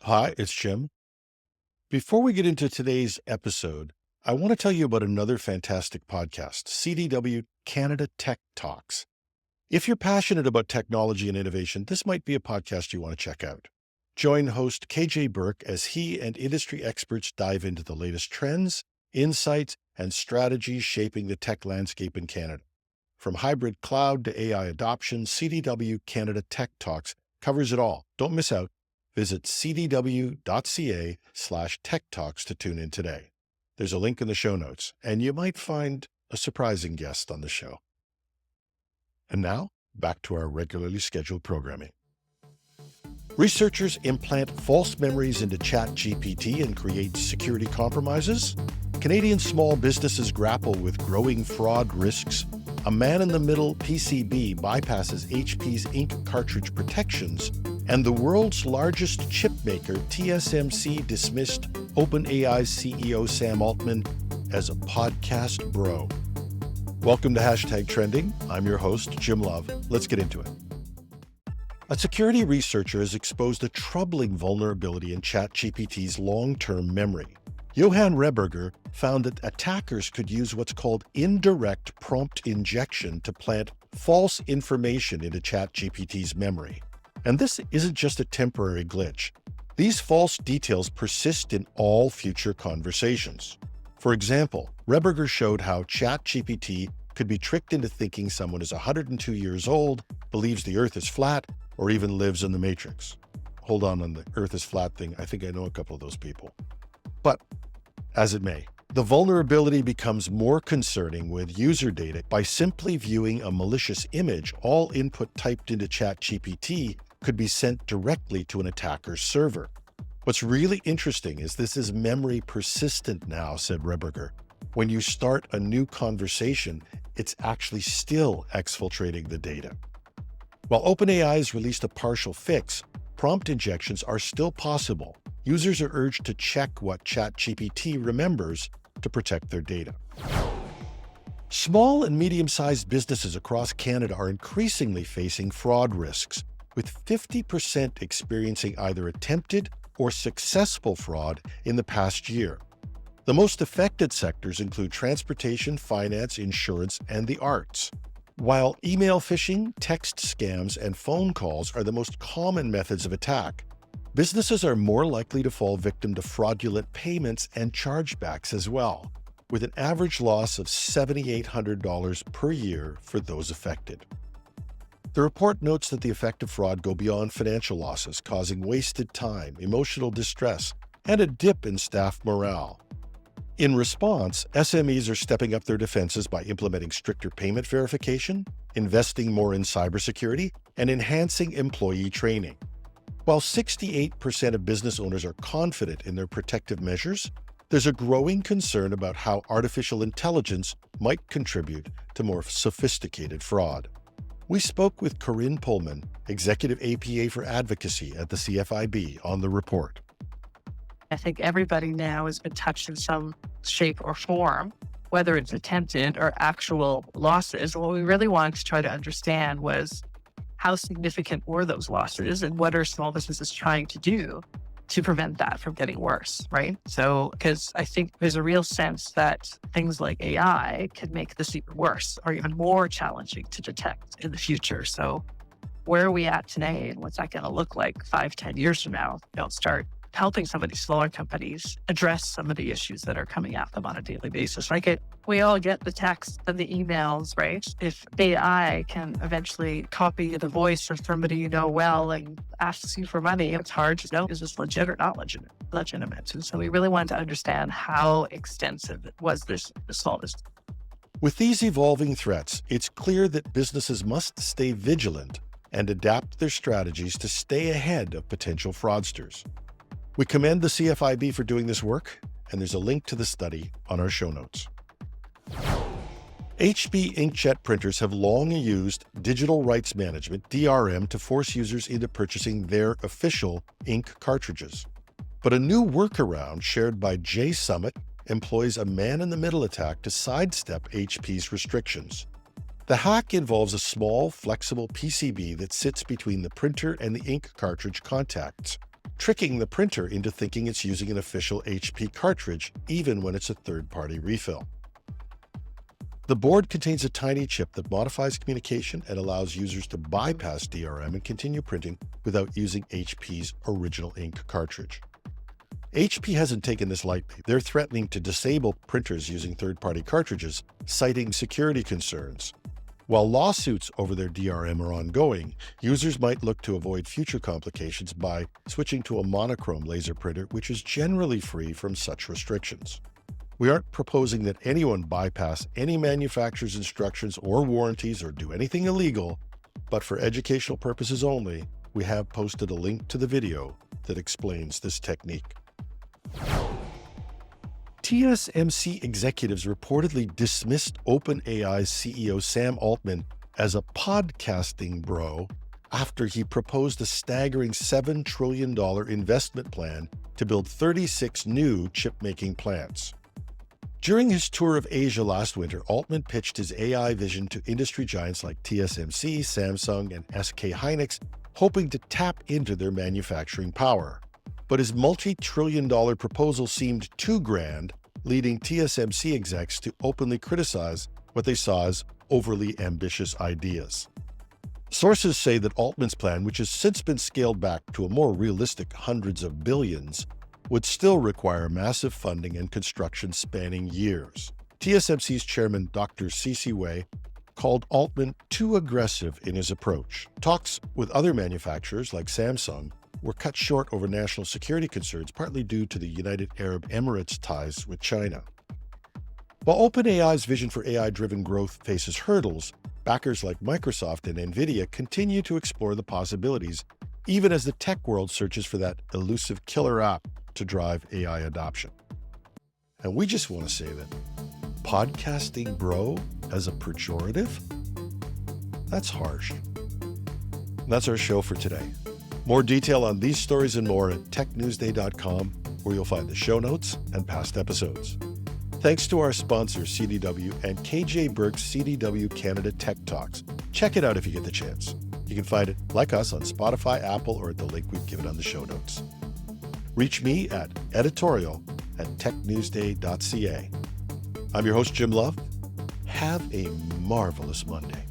Hi, it's Jim. Before we get into today's episode, I want to tell you about another fantastic podcast, CDW Canada Tech Talks. If you're passionate about technology and innovation, this might be a podcast you want to check out. Join host KJ Burke as he and industry experts dive into the latest trends, insights, and strategies shaping the tech landscape in Canada. From hybrid cloud to AI adoption, CDW Canada Tech Talks covers it all. Don't miss out. Visit cdw.ca/tech talks to tune in today. There's a link in the show notes, and you might find a surprising guest on the show. And now, back to our regularly scheduled programming. Researchers implant false memories into ChatGPT and create security compromises. Canadian small businesses grapple with growing fraud risks. A man-in-the-middle PCB bypasses HP's Ink Cartridge protections, and the world's largest chip maker, TSMC, dismissed OpenAI CEO Sam Altman as a podcast bro. Welcome to #Trending. I'm your host, Jim Love. Let's get into it. A security researcher has exposed a troubling vulnerability in ChatGPT's long-term memory. Johan Rehberger found that attackers could use what's called indirect prompt injection to plant false information into ChatGPT's memory. And this isn't just a temporary glitch. These false details persist in all future conversations. For example, Rehberger showed how ChatGPT could be tricked into thinking someone is 102 years old, believes the Earth is flat, or even lives in the Matrix. Hold on the Earth is flat thing. I think I know a couple of those people. But as it may, the vulnerability becomes more concerning with user data. By simply viewing a malicious image, all input typed into ChatGPT could be sent directly to an attacker's server. What's really interesting is this is memory persistent now, said Rehberger. When you start a new conversation, it's actually still exfiltrating the data. While OpenAI has released a partial fix, prompt injections are still possible. Users are urged to check what ChatGPT remembers to protect their data. Small and medium-sized businesses across Canada are increasingly facing fraud risks, with 50% experiencing either attempted or successful fraud in the past year. The most affected sectors include transportation, finance, insurance, and the arts. While email phishing, text scams, and phone calls are the most common methods of attack, businesses are more likely to fall victim to fraudulent payments and chargebacks as well, with an average loss of $7,800 per year for those affected. The report notes that the effects of fraud go beyond financial losses, causing wasted time, emotional distress, and a dip in staff morale. In response, SMEs are stepping up their defenses by implementing stricter payment verification, investing more in cybersecurity, and enhancing employee training. While 68% of business owners are confident in their protective measures, there's a growing concern about how artificial intelligence might contribute to more sophisticated fraud. We spoke with Corinne Pullman, Executive APA for Advocacy at the CFIB, on the report. I think everybody now has been touched in some shape or form, whether it's attempted or actual losses. What we really wanted to try to understand was how significant were those losses and what are small businesses trying to do to prevent that from getting worse, right? So, because I think there's a real sense that things like AI could make this even worse or even more challenging to detect in the future. So where are we at today and what's that going to look like 5-10 years from now? Don't start helping some of these smaller companies address some of the issues that are coming at them on a daily basis. We all get the texts and the emails, right? If AI can eventually copy the voice of somebody you know well and asks you for money, it's hard to know, is this legit or not legitimate? And so we really wanted to understand how extensive was this assault. With these evolving threats, it's clear that businesses must stay vigilant and adapt their strategies to stay ahead of potential fraudsters. We commend the CFIB for doing this work, and there's a link to the study on our show notes. HP inkjet printers have long used digital rights management, DRM, to force users into purchasing their official ink cartridges. But a new workaround shared by J Summit employs a man-in-the-middle attack to sidestep HP's restrictions. The hack involves a small, flexible PCB that sits between the printer and the ink cartridge contacts, tricking the printer into thinking it's using an official HP cartridge, even when it's a third-party refill. The board contains a tiny chip that modifies communication and allows users to bypass DRM and continue printing without using HP's original ink cartridge. HP hasn't taken this lightly. They're threatening to disable printers using third-party cartridges, citing security concerns. While lawsuits over their DRM are ongoing, users might look to avoid future complications by switching to a monochrome laser printer, which is generally free from such restrictions. We aren't proposing that anyone bypass any manufacturer's instructions or warranties or do anything illegal, but for educational purposes only, we have posted a link to the video that explains this technique. TSMC executives reportedly dismissed OpenAI CEO Sam Altman as a podcasting bro after he proposed a staggering $7 trillion investment plan to build 36 new chip-making plants. During his tour of Asia last winter, Altman pitched his AI vision to industry giants like TSMC, Samsung, and SK Hynix, hoping to tap into their manufacturing power. But his multi-trillion-dollar proposal seemed too grand, leading TSMC execs to openly criticize what they saw as overly ambitious ideas. Sources say that Altman's plan, which has since been scaled back to a more realistic hundreds of billions, would still require massive funding and construction spanning years. TSMC's chairman, Dr. C.C. Wei, called Altman too aggressive in his approach. Talks with other manufacturers like Samsung were cut short over national security concerns, partly due to the United Arab Emirates' ties with China. While OpenAI's vision for AI-driven growth faces hurdles, backers like Microsoft and NVIDIA continue to explore the possibilities, even as the tech world searches for that elusive killer app to drive AI adoption. And we just want to say that podcasting bro as a pejorative? That's harsh. And that's our show for today. More detail on these stories and more at technewsday.com, where you'll find the show notes and past episodes. Thanks to our sponsors, CDW and KJ Burke's CDW Canada Tech Talks. Check it out if you get the chance. You can find it, like us, on Spotify, Apple, or at the link we've given on the show notes. Reach me at editorial@technewsday.ca. I'm your host, Jim Love. Have a marvelous Monday.